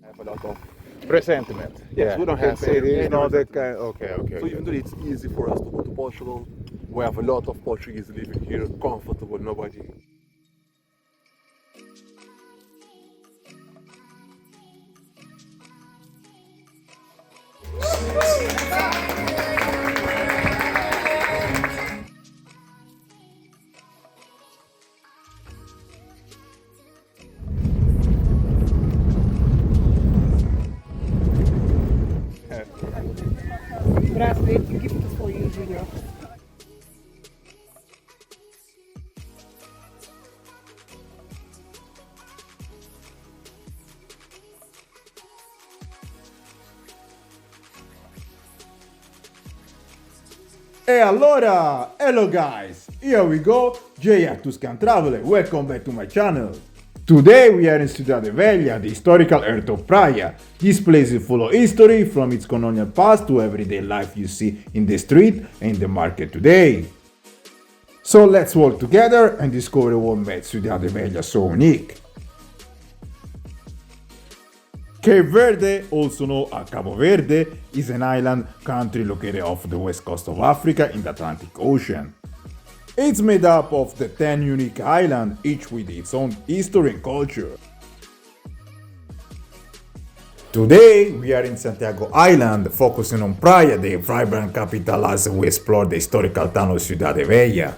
have a lot of Presentiment. yes, we don't have it is any not the resentment. kind. Okay. So even though it's easy for us to go to Portugal, we have a lot of Portuguese living here, comfortable, nobody. Bracelet gift for you, Junior. E allora, hello guys, here we go, Jay at TUSCAN Traveler, welcome back to my channel. Today we are in Cidade Velha, the historical earth of Praia. This place is full of history, from its colonial past to everyday life you see in the street and in the market today. So let's walk together and discover what made Cidade Velha so unique. Cape Verde, also known as Cabo Verde, is an island country located off the west coast of Africa in the Atlantic Ocean. It's made up of the 10 unique islands, each with its own history and culture. Today, we are in Santiago Island, focusing on Praia, the vibrant capital, as we explore the historical town of Cidade Velha.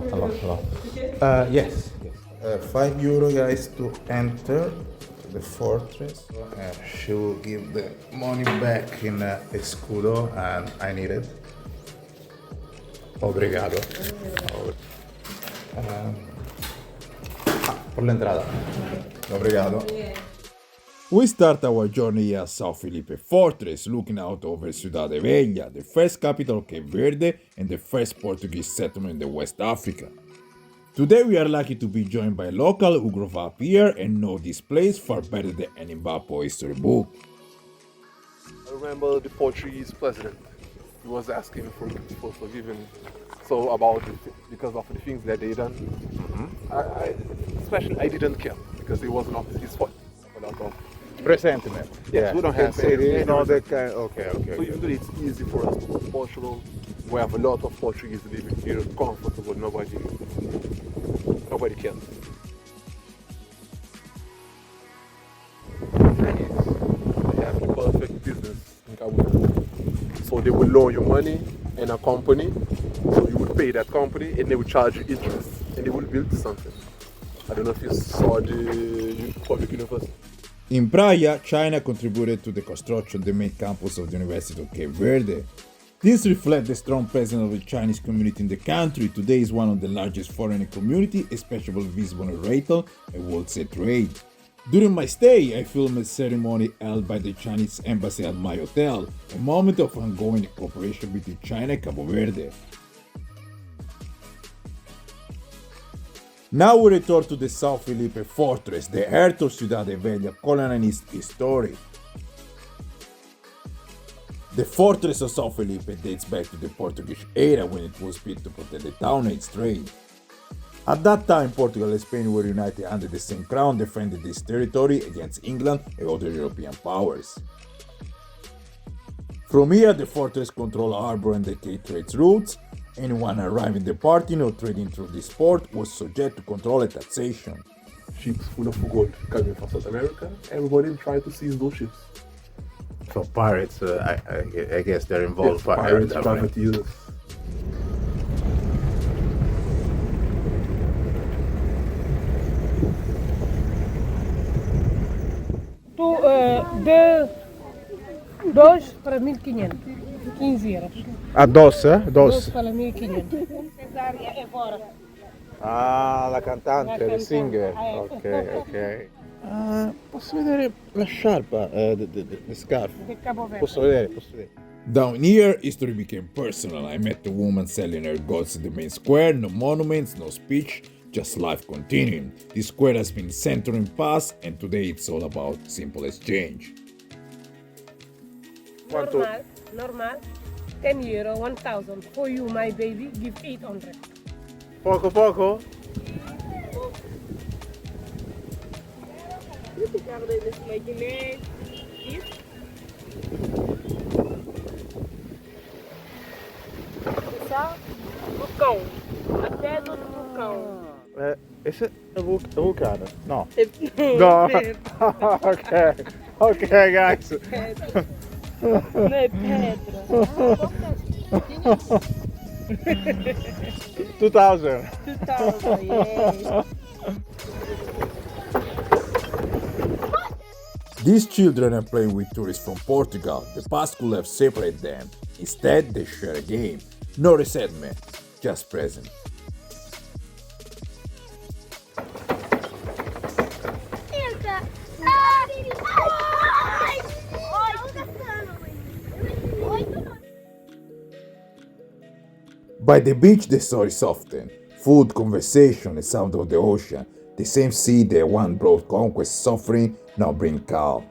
Hello. Yes. €5 guys to enter the fortress. She will give the money back in escudo and I need it. Obrigado. Por la entrada. Obrigado. We start our journey at Sao Felipe Fortress, looking out over Cidade Velha, the first capital of Cape Verde and the first Portuguese settlement in the West Africa. Today we are lucky to be joined by a local who grew up here and know this place far better than any Mbapo history book. I remember the Portuguese president. He was asking for forgiving. So about because of the things that they done. Especially I didn't care because it was not his fault. A lot of Presentiment. yes, we don't have it is any not the resentment. kind. So even though it's easy for us to go to Portugal, we have a lot of Portuguese living here, comfortable, nobody cares. They have the perfect business in Cabo Verde. So they will loan you money in a company, so you would pay that company and they will charge you interest and they will build something. I don't know if you saw the public university. In Praia, China contributed to the construction of the main campus of the University of Cape Verde. This reflects the strong presence of the Chinese community in the country. Today is one of the largest foreign community, especially visible in retail and wholesale trade. During my stay, I filmed a ceremony held by the Chinese embassy at my hotel, a moment of ongoing cooperation between China and Cabo Verde. Now we return to the Sao Felipe fortress, the heart of Cidade Velha colonialist history. The fortress of Sao Felipe dates back to the Portuguese era when it was built to protect the town and its trade. At that time, Portugal and Spain were united under the same crown, defending this territory against England and other European powers. From here, the fortress controlled harbor and the key trade routes. Anyone arriving, departing, or trading through this port was subject to control and taxation. Ships full of gold coming from South America. Everybody tried to seize those ships. So pirates, I guess they're involved. Yes, pirates, privateers. De 2 para 1500. 15 euros. A dos, 2 para 1500. Cesária é fora. Ah, la cantante, La the singer. cantante. Ok. Posso vedere la sciarpa, the scarf? De Cabo Verde. Posso vedere. Down here, history became personal. I met a woman selling her goods in the main square. No monuments, no speech, just life continuing. This square has been centered in past, and today it's all about simple exchange. Normal. 10 euro, 1,000. For you, my baby, give 800. Poco poco? Vulcão. Até do vulcão. Is it a vulcano? No. No. Okay, guys. Não é pedra. 2000. 2000, yes. These children are playing with tourists from Portugal. The past could have separated them. Instead, they share a game. No resentment, just present. By the beach, the story softened. Food, conversation, the sound of the ocean. The same sea that one brought conquest, suffering, now bring calm.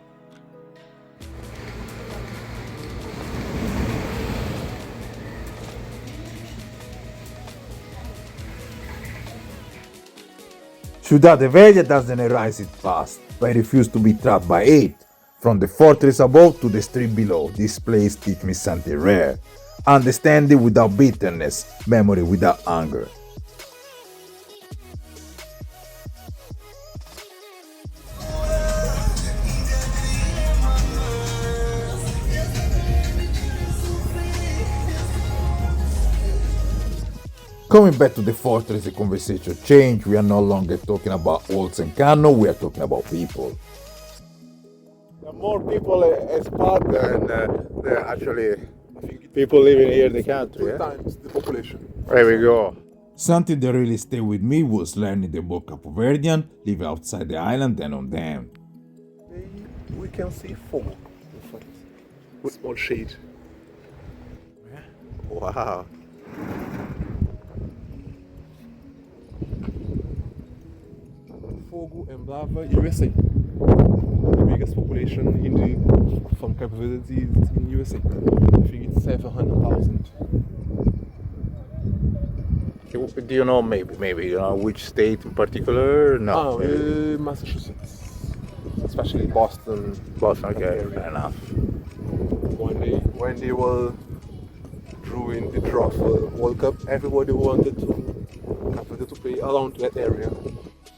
Cidade Velha doesn't erase its past, but refused to be trapped by it. From the fortress above to the street below, this place teach me something rare. Understanding without bitterness, memory without anger. Coming back to the fortress, the conversation changed. We are no longer talking about walls and cannon, we are talking about people. There are more people expat than there are actually people living here in the country. Two times the population. There we go. Something that really stayed with me was learning about Capoverdean, living outside the island and on them. We can see fog in front, with small shade. Wow. Fogo and Brava, USA. The biggest population from Cabo Verde in USA. I think it's 700,000. Do you know maybe you know which state in particular? No. Massachusetts, especially Boston. Boston, okay, fair enough. When they were drawing the draw for World Cup, everybody wanted Cabo Verde to play around that area.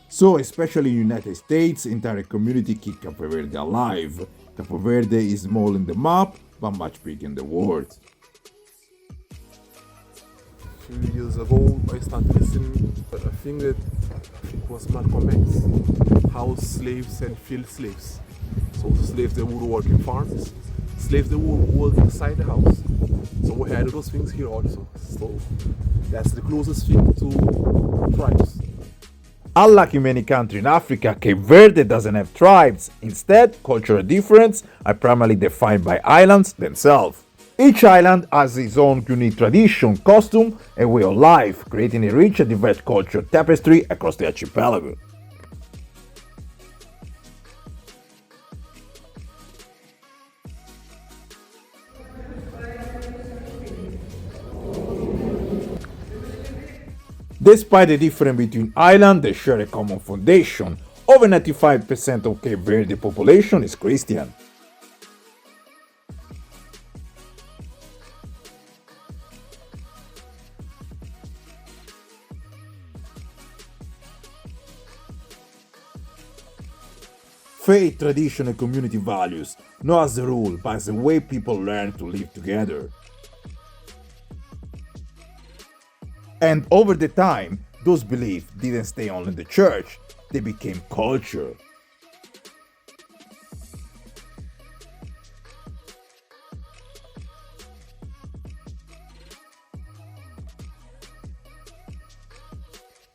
So, especially in the United States, entire community keep Cabo Verde alive. Cabo Verde is small in the map, but much bigger in the world. A few years ago, I started listening to a thing that I think was Malcolm X, how slaves and field slaves. So slaves that would work in farms, slaves that would work inside the house. So we had those things here also. So that's the closest thing to tribes. Unlike in many countries in Africa, Cape Verde doesn't have tribes. Instead, cultural differences are primarily defined by islands themselves. Each island has its own unique tradition, costume, and way of life, creating a rich and diverse cultural tapestry across the archipelago. Despite the difference between islands, they share a common foundation. Over 95% of Cape Verde population is Christian. Faith, tradition, and community values, not as a rule, but as a way people learn to live together. And over the time, those beliefs didn't stay only in the church, they became culture.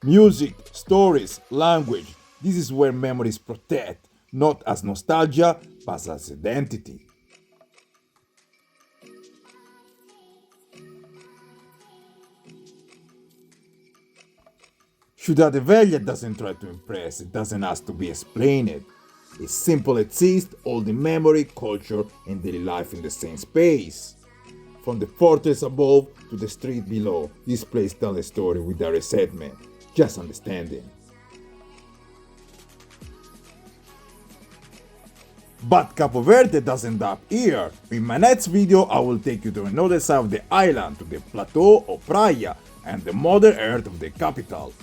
Music, stories, language, this is where memories protect, not as nostalgia, but as identity. Ciudad Velha doesn't try to impress, it doesn't ask to be explained. It simply exists, holding memory, culture, and daily life in the same space. From the fortress above to the street below, this place tells a story without resentment, just understanding. But Cabo Verde doesn't stop here. In my next video I will take you to another side of the island, to the plateau of Praia and the Mother Earth of the capital,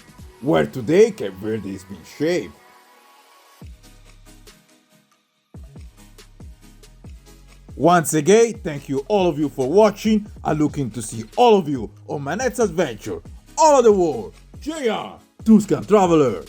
where today Cape Verde is being shaped. Once again, thank you all of you for watching. I'm looking to see all of you on my next adventure all over the world. JR, TUSCAN Traveler.